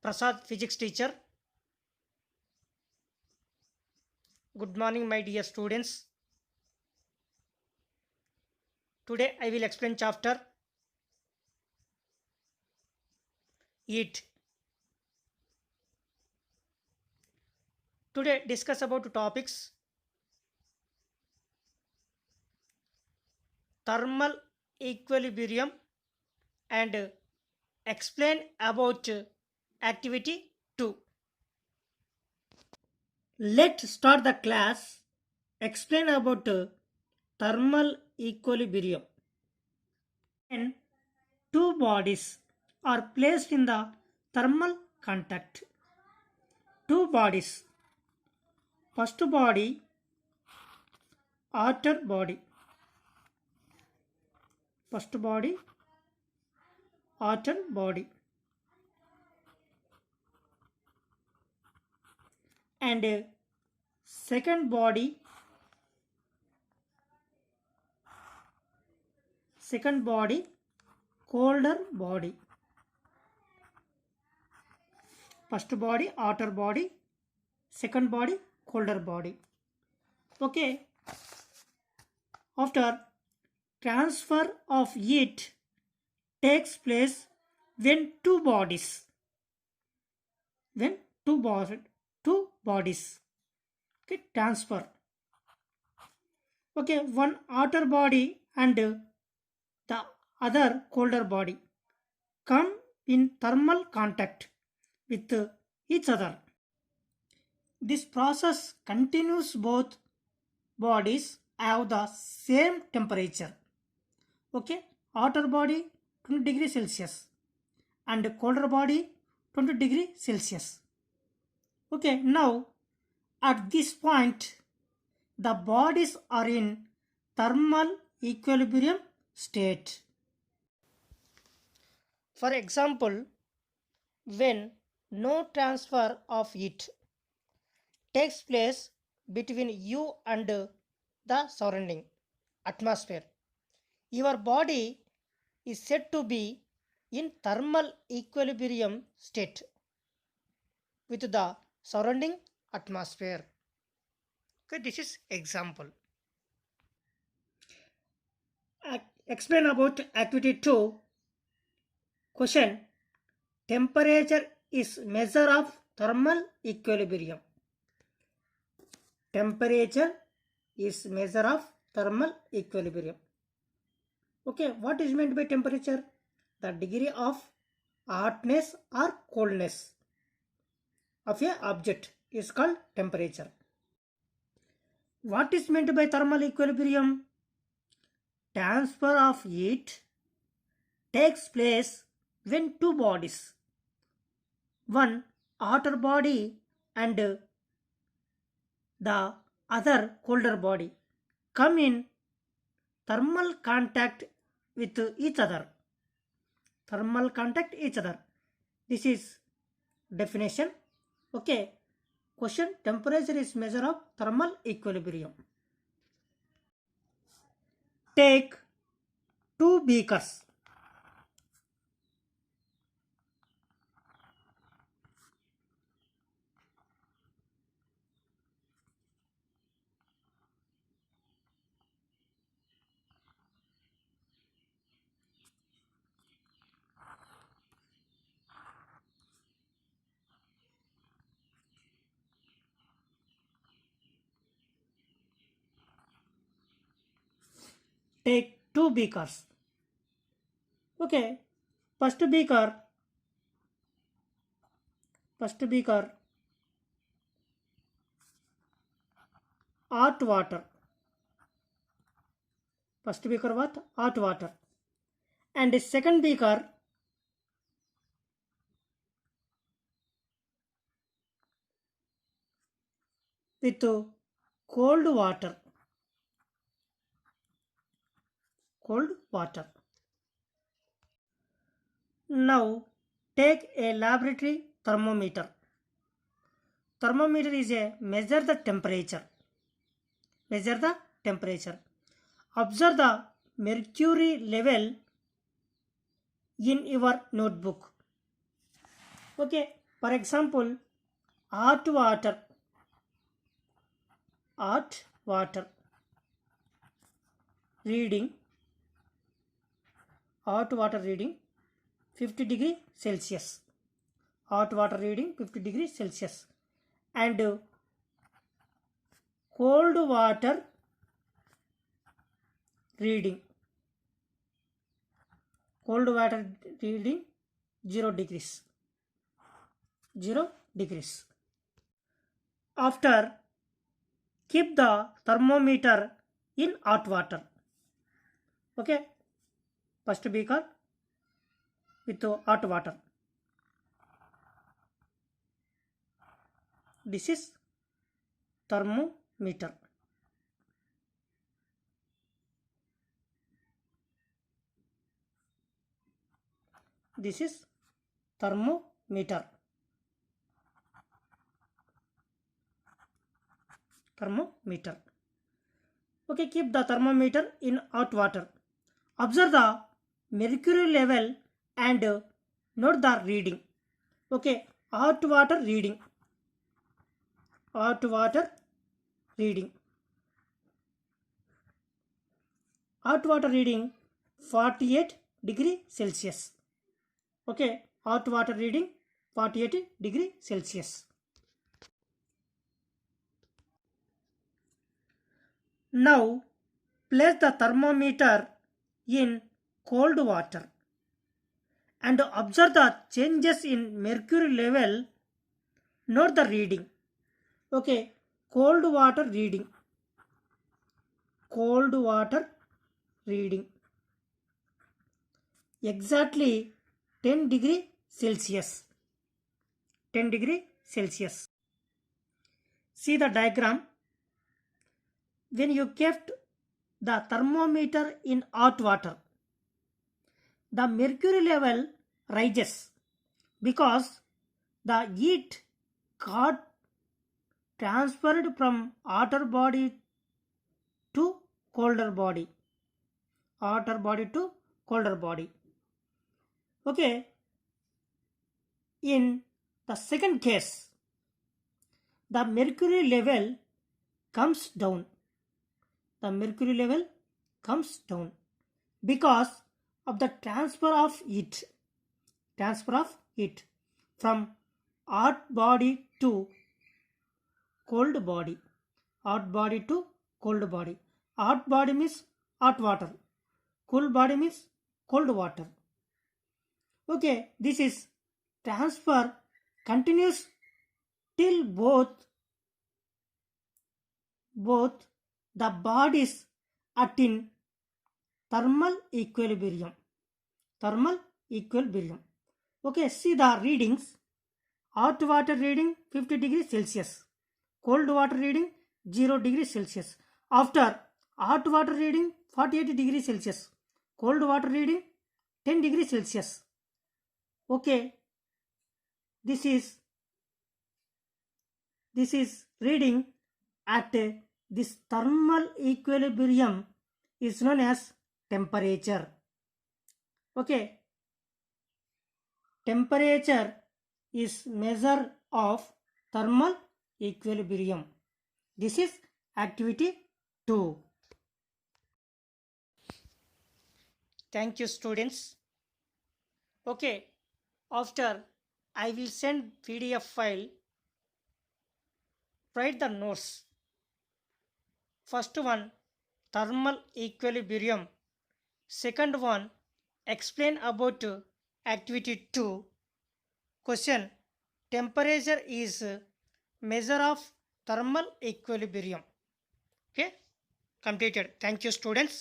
Prasad, physics teacher. Good morning, my dear students. Today I will explain chapter Heat. Today discuss about topics thermal equilibrium and explain about activity 2. Let's start the class. Explain about thermal equilibrium. When two bodies are placed in the thermal contact, two bodies, first body, outer body, first body, outer body, and second body, colder body. First body, outer body, second body, colder body. Okay. After transfer of heat takes place when two bodies, okay, transfer. Okay, one outer body and the other colder body come in thermal contact with each other. This process continues, both bodies have the same temperature. Okay, outer body 20 degrees Celsius and colder body 20 degrees Celsius. Okay, now at this point the bodies are in thermal equilibrium state. For example, when no transfer of heat takes place between you and the surrounding atmosphere, your body is said to be in thermal equilibrium state with the surrounding atmosphere. Okay, this is example. Explain about activity 2. Question: temperature is measure of thermal equilibrium. Temperature is measure of thermal equilibrium. Okay, what is meant by temperature? The degree of hotness or coldness of a object is called temperature. What is meant by thermal equilibrium? Transfer of heat takes place when two bodies, one hotter body and the other colder body, come in thermal contact with each other. Thermal contact each other. This is definition. Okay. Question: temperature is measure of thermal equilibrium. Take two beakers. Take two beakers. Okay. First beaker, hot water. First beaker what? Hot water. And the second beaker, with cold water. Now take a laboratory thermometer. Thermometer is a measure the temperature. Observe the mercury level in your notebook. Okay, For example, hot water reading, hot water reading 50 degree Celsius. Hot water reading 50 degree Celsius. And cold water reading 0 degrees. After, keep the thermometer in hot water. Okay, first beaker with hot water. This is thermometer. This is thermometer. Okay, keep the thermometer in hot water. Observe the mercury level and note the reading. Okay, hot water reading. Hot water reading 48 degree Celsius. Okay, hot water reading 48 degree Celsius. Now, place the thermometer in cold water and observe the changes in mercury level. Note the reading. Okay, cold water reading. Exactly 10 degree Celsius. See the diagram. When you kept the thermometer in hot water, the mercury level rises because the heat got transferred from hotter body to colder body. Okay. In the second case, the mercury level comes down. Because of the transfer of heat from hot body to cold body. Hot body means hot water. Cool body means cold water. Okay, this is transfer continues till both the bodies are in thermal equilibrium. Okay, see the readings. Hot water reading 50 degrees Celsius. Cold water reading 0 degrees Celsius. After, hot water reading 48 degrees Celsius. Cold water reading 10 degrees Celsius. Okay, this is reading at this thermal equilibrium is known as temperature. Okay, temperature is measure of thermal equilibrium. This is activity 2. Thank you, students. Okay, after I will send PDF file. Write the notes. First one, thermal equilibrium. Second one, explain about activity 2. Question, temperature is measure of thermal equilibrium. Okay, completed. Thank you, students.